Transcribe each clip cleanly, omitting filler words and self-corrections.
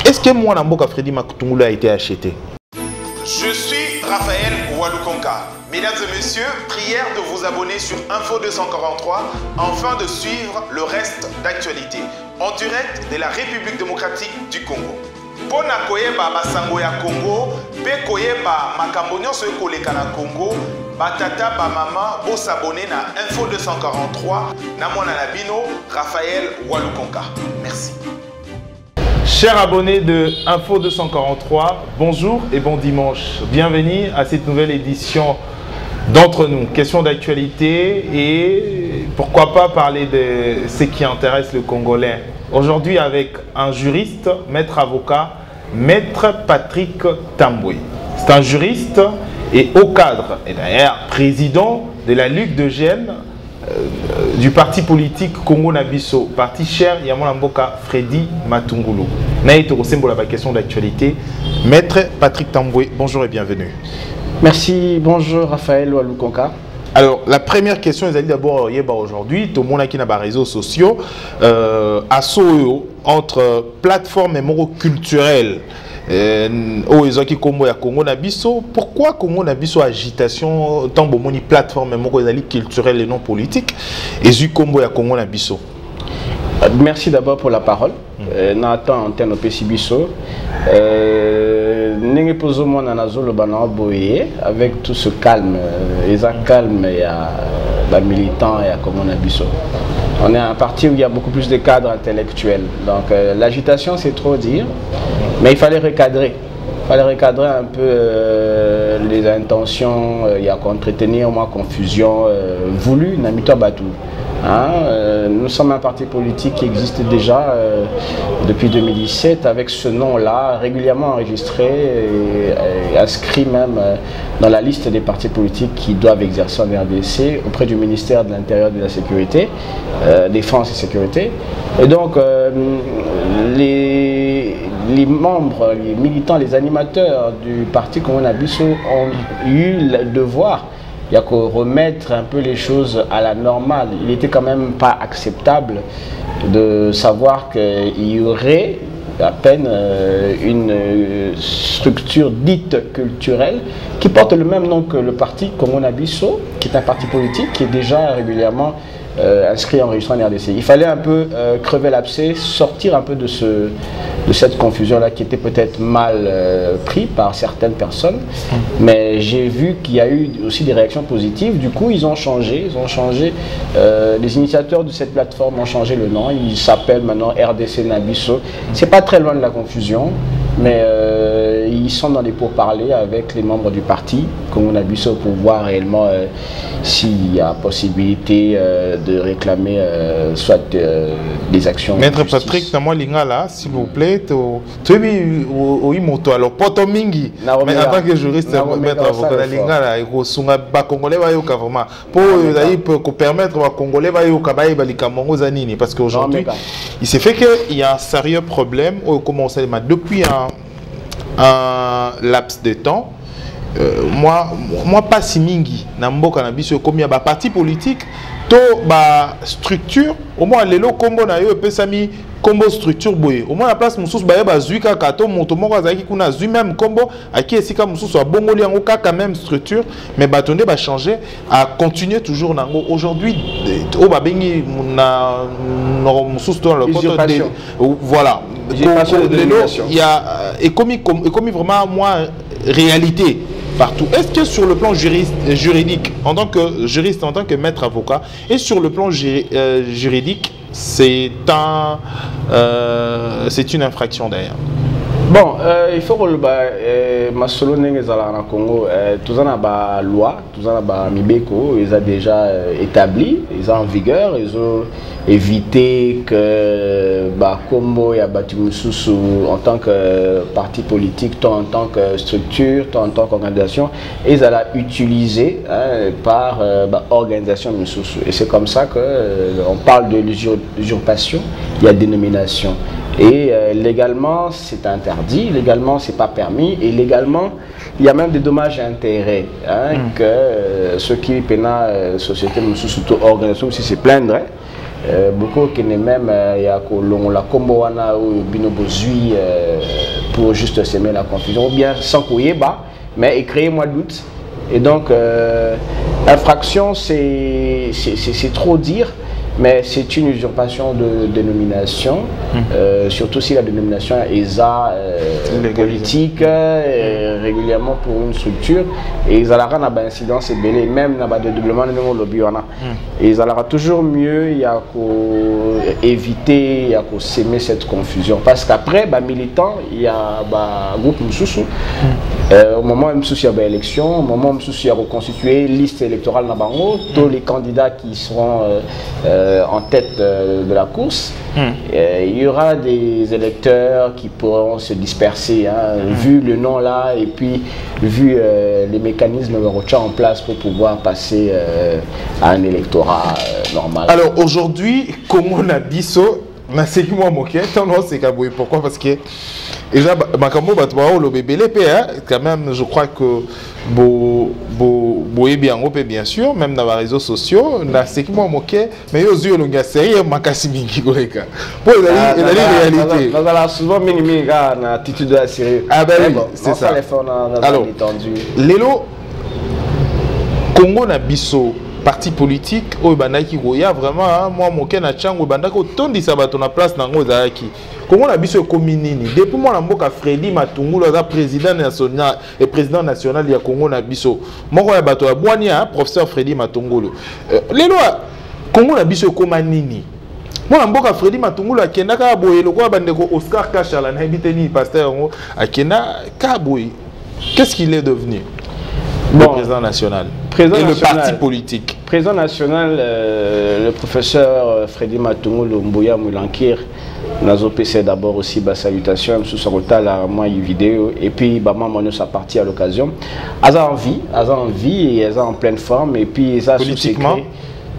Est-ce que moi, Namboka Freddy Matungulu a été acheté? Je suis Raphaël Walukonka. Mesdames et messieurs, prière de vous abonner sur Info 243 afin de suivre le reste d'actualité en direct de la République démocratique du Congo. Pona koyeba basango ya Congo, pe koyeba makambo nyonso ekoleka na Congo, batata ba mama bo s'abonner na Info 243 na mwana na bino Raphaël Walukonka. Merci. Chers abonnés de Info 243, bonjour et bon dimanche. Bienvenue à cette nouvelle édition d'Entre nous. Question d'actualité et pourquoi pas parler de ce qui intéresse le Congolais. Aujourd'hui avec un juriste, maître avocat, maître Patrick Tambwe. C'est un juriste et haut cadre, et d'ailleurs président de la Ligue de Gênes du parti politique Congo Nabiso, parti cher Yamon Mboka Freddy Matungulu. Naïto symbole la question d'actualité. Maître Patrick Tambwe, bonjour et bienvenue. Merci, bonjour Raphaël Walukonka. Alors, la première question, ils allaient d'abord aujourd'hui, tout le monde qui a des réseaux sociaux, entre plateformes et mots culturels. Pourquoi Congo Nabiso agitation tant de plateforme culturelle et non politique et du Congo ya Congo Nabiso? Merci d'abord pour la parole. Nathan antenne au Pessibiso. N'engé poso mon anazolo bana boye avec tout ce calme, calme il y a la militant et à Congo Nabiso. On est un parti où il y a beaucoup plus de cadres intellectuels. Donc l'agitation c'est trop dire, mais il fallait recadrer. Il fallait recadrer un peu les intentions, il y a qu'entretenir moins confusion voulue, Namito Batou. Nous sommes un parti politique qui existe déjà depuis 2017 avec ce nom-là, régulièrement enregistré et inscrit même dans la liste des partis politiques qui doivent exercer en RDC auprès du ministère de l'Intérieur et de la Sécurité, Défense et Sécurité. Et donc les membres, les militants, les animateurs du parti Congo Nabiso ont eu le devoir. Il y a qu'à remettre un peu les choses à la normale. Il n'était quand même pas acceptable de savoir qu'il y aurait à peine une structure dite culturelle qui porte le même nom que le parti Congo Nabiso, qui est un parti politique qui est déjà régulièrement inscrit enregistré en RDC. Il fallait un peu crever l'abcès, sortir un peu de cette confusion-là qui était peut-être mal pris par certaines personnes. Mais j'ai vu qu'il y a eu aussi des réactions positives. Du coup, ils ont changé. Les initiateurs de cette plateforme ont changé le nom. Ils s'appellent maintenant RDC Nabiso. C'est pas très loin de la confusion. Mais ils sont dans les pourparlers avec les membres du parti Congo Nabiso pour voir réellement s'il y a possibilité de réclamer soit des actions. Maître Patrick, s'il vous plaît, alors Potomingi, mais en tant que juriste, maître avocat, pour permettre aux Congolais de parce qu'aujourd'hui, il s'est fait qu'il y a un sérieux problème depuis un laps de temps. Moi pas si mingi na mboka na biso comme ya ba parti politique to ba structure au moins lelo kombo na yo pesami kombo structure boye au moins la place mususu ba ba zuika kato moto moko azaki kuna zu même kombo aki esika mususu a bongoli yango kaka même structure mais batonde ba changer à continuer toujours nango aujourd'hui au ba bengi na mususu to le côté voilà il y a et comme vraiment moi réalité partout. Est-ce que sur le plan juridique, en tant que juriste, en tant que maître avocat, et sur le plan juridique, c'est une infraction d'ailleurs? Bon, il faut que ma solo na Congo, tout ça na loi, tout ça na mibeko, ils ont déjà établi, ils sont en vigueur, ils ont évité que Combo ya bati mususu en tant que parti politique, tant en tant que structure, tant en tant qu'organisation, ils allaient utiliser par organisation mususu. Et c'est comme ça que on parle de l'usurpation, il y a dénomination. Et légalement, c'est interdit, légalement, c'est pas permis, et légalement, il y a même des dommages et intérêts que ceux qui peinent société, surtout organisation, si c'est plaindre, beaucoup qui n'est même ya la combo wana ou binobo zui pour juste semer la confusion ou bien sans koyeba mais et créer moins de doute. Et donc infraction c'est trop dire. Mais c'est une usurpation de dénomination, surtout si la dénomination est politique, régulièrement pour une structure. Et ils aura une incidence et belé, même dans le dédoublement de nos lobby. Et ils aura toujours mieux il y a éviter, il y a s'aimer cette confusion. Parce qu'après, militant, il y a un groupe Moussoussou. Au moment où il y a une élection, au moment où il y a reconstitué liste électorale dans Bango, tous les candidats qui seront en tête de la course, il y aura des électeurs qui pourront se disperser, vu le nom là et puis vu les mécanismes en place pour pouvoir passer à un électorat normal. Alors aujourd'hui, comment on a dit ça? C'est moi c'est pourquoi? Parce que déjà le bébé quand même je crois que bien sûr même dans les réseaux sociaux c'est moi mais aux yeux le sérieux makasi mingi koreka pour la réalité dans souvent minimi na attitude de la série. Ah ben oui, c'est ça. Alors lelo Congo na biso parti politique au bandaki roya vraiment moi moké na chango bandako tondisa bato na place nango zaki Congo na biso kominini depuis moi na mboka Freddy Matungulu za président national et président national ya Congo na biso moko ya bato ya bwani professeur Freddy Matungulu lelo Congo na biso komanini moi na mboka Freddy Matungulu akenda ka boye lokwa bandeko Oscar Kachala na habiteni pasteur ngo akenda ka boye qu'est-ce qu'il est devenu? Le président national et le parti politique. Président national, le professeur Freddy Matungulu Mbuya Mulankir, nous PC d'abord aussi bas salutations sous son retard à moi une vidéo et puis maman sa partie à l'occasion. Elles ont envie et elles sont en pleine forme et puis elles ont politiquement.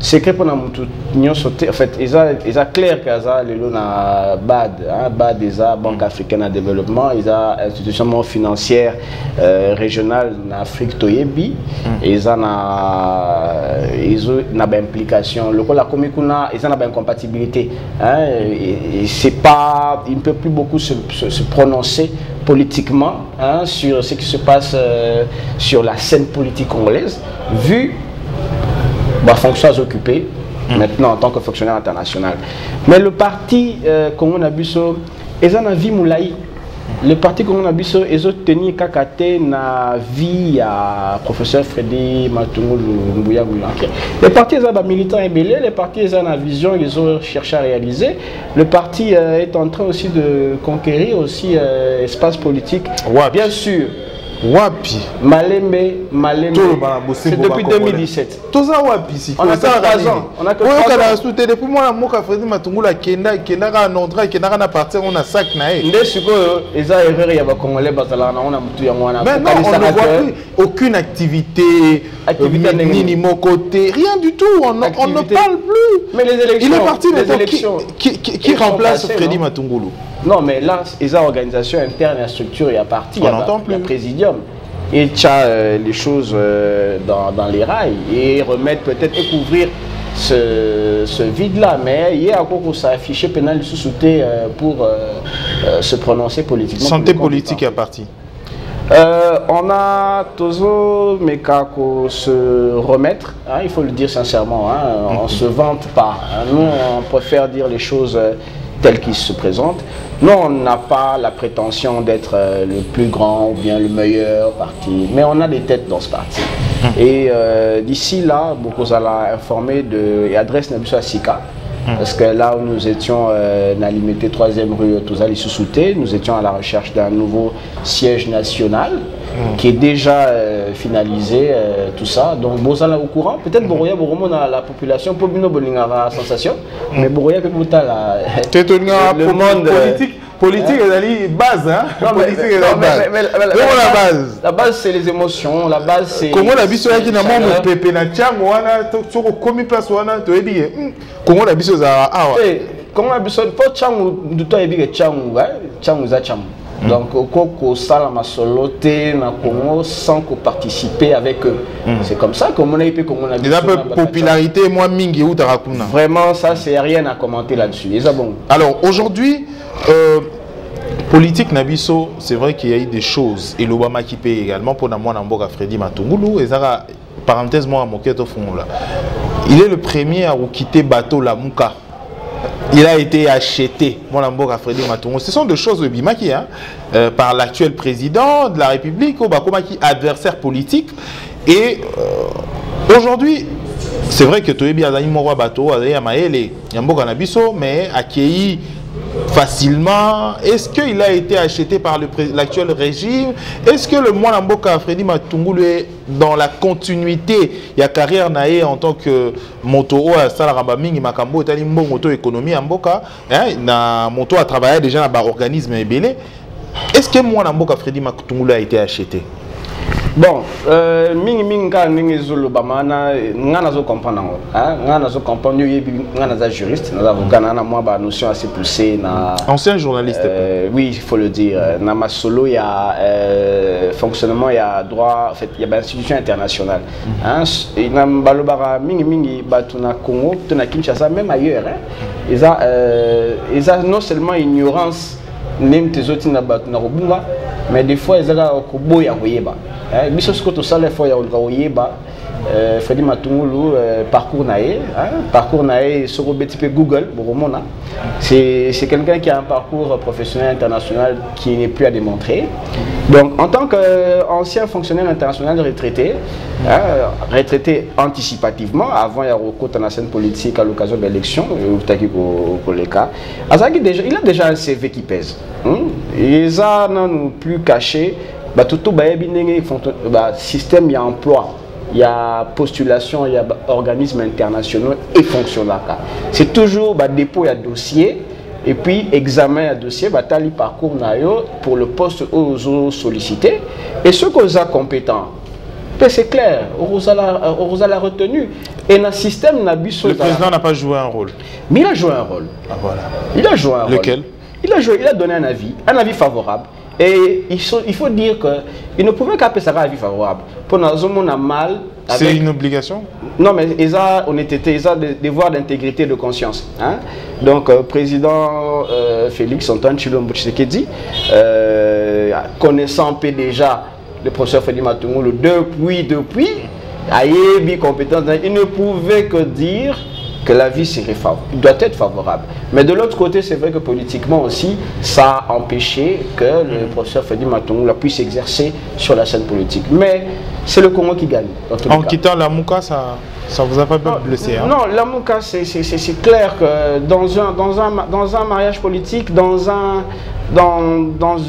Secret pour nous sauter en fait ils ont clair qu'ils ont le BAD Banque africaine de développement ils ont institution financière régionale en Afrique toyebi ils ont une implication la comicuna ils ont une incompatibilité c'est pas il ne peut plus beaucoup se prononcer politiquement sur ce qui se passe sur la scène politique congolaise vu fonctions occupées maintenant en tant que fonctionnaire international. Mais le parti Congo Nabiso, ils ont vie moulaï. Le parti Congo Nabiso, ils ont tenu kakate na vie à professeur Freddy Matungulu Mbuya Mulankir. Les partis ils ont militants ébélés, les partis ils ont la vision, ils ont cherché à réaliser. Le parti est en train aussi de conquérir aussi espace politique. Ouais. Bien sûr. Wapi Malembe c'est depuis 2017. Toza wapi si on a 3 ans. On a que 3 ans. Depuis moi moka Freddy Matungulu kenda ka nondra kenda na partir on a sac na e. Nde siko eza erreur ya ba congolais bazala na on a mutu ya mwana. Mais non, on ne voit plus aucune activité ni côté, rien du tout, on ne parle plus. Mais les élections, il est parti qui remplace Freddy Matungulu. Non, mais là, les organisations internes, la structure est à partir. Il y a le présidium. Et tient les choses dans les rails et remettre peut-être et couvrir ce vide-là. Mais il y a encore où ça affiché pénal sous-souté pour se prononcer politiquement. Santé politique est à partir. On a toujours mais qu'à se remettre, il faut le dire sincèrement, on ne se vante pas. Nous, on préfère dire les choses telles qu'ils se présentent. Nous, on n'a pas la prétention d'être le plus grand ou bien le meilleur parti, mais on a des têtes dans ce parti. Et d'ici là, beaucoup allons informer de l'adresse Nabiso Sika. Parce que là où nous étions dans limité 3e rue Tozali Soussouté, nous étions à la recherche d'un nouveau siège national qui est déjà finalisé, tout ça. Donc, Bozala au courant, peut-être Boroya Boromo dans la population, pour Bino Bolingara sensation, mais Boroya que vous le monde politique est la base, hein? Non, mais la base c'est les émotions, la base c'est. Comment la biso qui n'a pas pépé na tchango wana to komi place wana to ebi comment la biso za comment la biso po tchango du to ebi tchango tchango za tchango Donc, au Salama Soloté, na Congo, sans participer avec eux. C'est comme ça qu'on a été comme on a dit. Il a peu popularité, moi, Mingi ou Tarakuna. Vraiment, ça, c'est rien à commenter là-dessus. Bon. Alors, aujourd'hui, politique Nabiso, c'est vrai qu'il y a eu des choses. Et l'Obama qui paye également pour moi, Namboka Freddy Matungulu. Et ça, parenthèse, moi, à Moket au fond là. Il est le premier à quitter bateau la Mouka. Il a été acheté, mon Namboka Freddy Matungulu. Ce sont des choses de Bimaki, hein, par l'actuel président de la République, Obakomaki, adversaire politique. Et aujourd'hui, c'est vrai que Toyebi Azaï Moro Bateau, Azaï Amaele, Namboka Nabiso, mais accueilli facilement. Est-ce qu'il a été acheté par l'actuel régime? Est-ce que le Mwanamboka Freddy Matungulu est dans la continuité de la carrière naïe en tant que moto à Salarabaming, Makambo, Talimbo, moto économie en Boka, na moto a travaillé déjà dans l'organisme Ebele. Est-ce que Mwanamboka Freddy Matungulu a été acheté? Bon, minga zolo bamana ngana zo comprendre ngana zo comprendre ngana za juriste na avocat na moi ba notion assez poussée na ancien journaliste. Oui, il faut le dire. Na ma solo il y a fonctionnement, il y a droit, en fait il y a institution internationale. Et na balobara mingi batuna Congo, tuna Kinshasa même ailleurs ils a non seulement ignorance même tes autres na batuna robunga, mais des fois ils ont koboya koyeba. Biso ce que tout ça les fois ya koyeba Freddy Matungulu parcours naé sur le Google boromona. C'est quelqu'un qui a un parcours professionnel international qui n'est plus à démontrer. Donc en tant qu'ancien fonctionnaire international retraité, retraité anticipativement avant il y a recours à la scène politique à l'occasion de l'élection, il a déjà un CV qui pèse. Ils n'ont plus caché. Tout système, il y a emploi, il y a postulation, il y a organismes internationaux et fonctionnaires. C'est toujours dépôt, il y a dossier, et puis examen, il y a dossier, tali parcours pour le poste aux sollicités. Et ceux qui sont compétents, c'est clair, on l'a retenu. Et dans le système, le président n'a pas joué un rôle. Mais il a joué un rôle. Ah, voilà. Il a joué un rôle. Lequel? Il a donné un avis favorable. Et il faut dire qu'il ne pouvait qu'appeler ça un avis favorable. Pour nous, on a mal. C'est une obligation? Non, mais ils ont honnêteté, ils ont des devoirs d'intégrité de conscience. Hein? Donc, président Félix Antoine Tshilombo Tshisekedi, connaissant un peu déjà le professeur Freddy Matungulu depuis, Ayebi compétence, il ne pouvait que dire que la vie serait favorable, il doit être favorable. Mais de l'autre côté, c'est vrai que politiquement aussi, ça a empêché que le professeur Freddy Matungulu puisse exercer sur la scène politique. Mais c'est le Congo qui gagne. En quittant la Mouka, ça vous a pas blessé? Hein? Non, la Mouka, c'est clair que dans un mariage politique, dans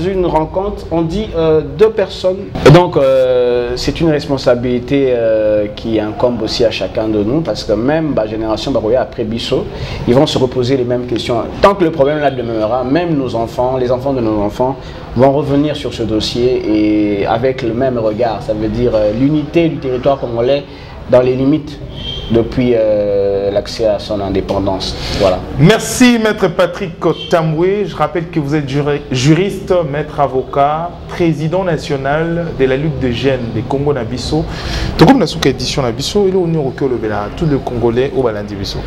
une rencontre, on dit deux personnes. Donc, c'est une responsabilité qui incombe aussi à chacun de nous, parce que même la génération Baroya après Bissot, ils vont se reposer les mêmes questions. Tant que le problème là demeurera, même nos enfants, les enfants de nos enfants, vont revenir sur ce dossier et avec le même regard. Ça veut dire l'unité du territoire congolais dans les limites depuis l'accès à son indépendance. Voilà. Merci Maître Patrick Tamboué. Je rappelle que vous êtes juriste, maître avocat, président national de la lutte des jeunes des Congo Nabiso. Tout comme la sous-édition Nabiso, il est au tous les Congolais au Balandi Biso.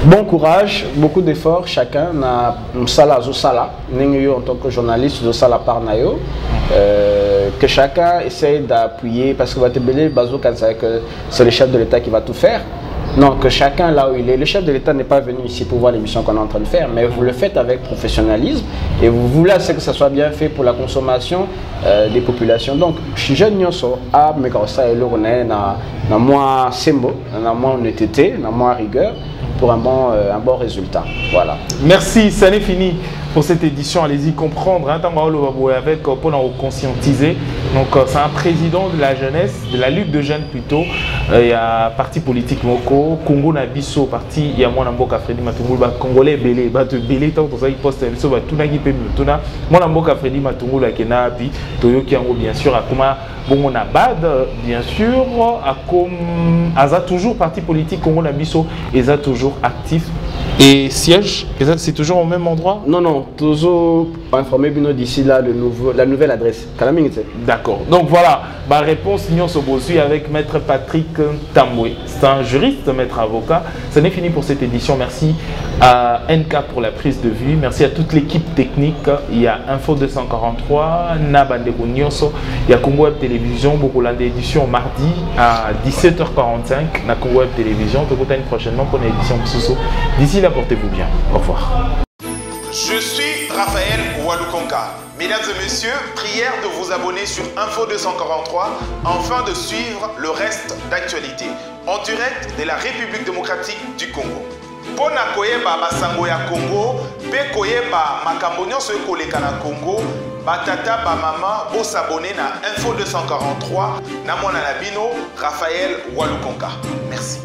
Bon courage, beaucoup d'efforts, chacun na msala zosala, en tant que journaliste zosala par nayo, que chacun essaye d'appuyer, parce que c'est le chef de l'État qui va tout faire. Non, que chacun là où il est, le chef de l'État n'est pas venu ici pour voir l'émission qu'on est en train de faire, mais vous le faites avec professionnalisme et vous voulez que ça soit bien fait pour la consommation des populations. Donc, je suis jeune à Megrosa et l'Oronais, na moins sembo, na moins honnêteté, na moins rigueur, pour un bon résultat. Voilà. Merci, ça n'est fini pour cette édition. Allez-y comprendre, hein, avec pour nous conscientiser. Donc, c'est un président de la jeunesse, de la lutte de jeunes plutôt. Il y a parti politique Moko, Congo Nabiso, parti, il y a Mwanamboka Freddy Matungulu, Congolais Belé, Belé, tant que ça il poste, tout n'a pas Tuna, Mwanamboka Freddy Matungulu, Kena, puis Toyo Kiango, bien sûr, Akuma, bon, on a Bad, bien sûr, Aza toujours parti politique Congo Nabiso, et ça toujours actif. Et siège, c'est toujours au même endroit? Non, non, toujours informer Bino d'ici là la nouvelle adresse. D'accord. Donc voilà, ma réponse Nyon Sobosu avec Maître Patrick Tamboué. C'est un juriste, maître avocat. Ça n'est fini pour cette édition. Merci à NK pour la prise de vue. Merci à toute l'équipe technique. Il y a Info 243, Nabandeko Nyonso, il y a Congo Web Télévision, beaucoup d'édition mardi à 17h45. Na Congo Web Télévision. On se prochainement pour une édition Moussoussou. D'ici là, portez-vous bien. Au revoir. Je suis Raphaël Walukonka. Mesdames et messieurs, prière de vous abonner sur Info 243 afin de suivre le reste d'actualité en direct de la République démocratique du Congo. Pona koyeba basango ya Congo, pe koyeba makambo nyonso ekoleka na Congo, batata ba mama bo s'abonner na Info 243 na mwana na bino Raphaël Walukonka. Merci.